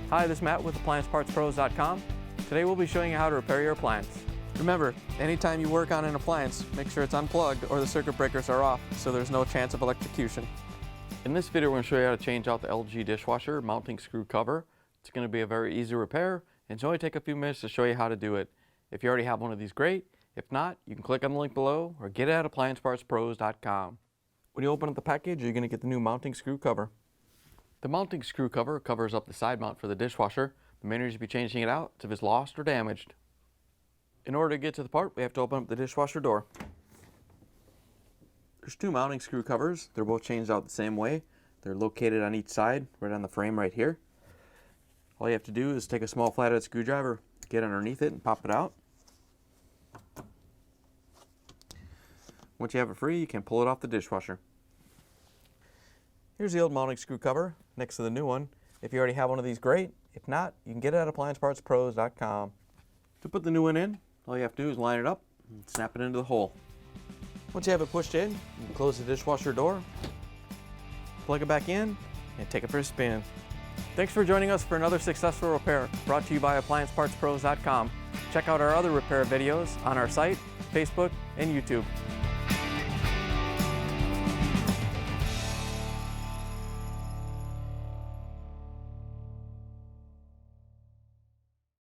Hi, this is Matt with AppliancePartsPros.com. Today we'll be showing you how to repair your appliance. Remember, anytime you work on an appliance, make sure it's unplugged or the circuit breakers are off so there's no chance of electrocution. In this video, we're going to show you how to change out the LG Dishwasher Mounting Screw cover. It's going to be a very easy repair, and it's only take a few minutes to show you how to do it. If you already have one of these, great. If not, you can click on the link below or get it at AppliancePartsPros.com. When you open up the package, you're going to get the new mounting screw cover. The mounting screw cover covers up the side mount for the dishwasher. The main reason you'll be changing it out is if it's lost or damaged. In order to get to the part, we have to open up the dishwasher door. There's two mounting screw covers. They're both changed out the same way. They're located on each side, right on the frame right here. All you have to do is take a small flathead screwdriver, get underneath it and pop it out. Once you have it free, you can pull it off the dishwasher. Here's the old mounting screw cover next to the new one. If you already have one of these, great. If not, you can get it at AppliancePartsPros.com. To put the new one in, all you have to do is line it up and snap it into the hole. Once you have it pushed in, you can close the dishwasher door, plug it back in, and take it for a spin. Thanks for joining us for another successful repair brought to you by AppliancePartsPros.com. Check out our other repair videos on our site, Facebook, and YouTube.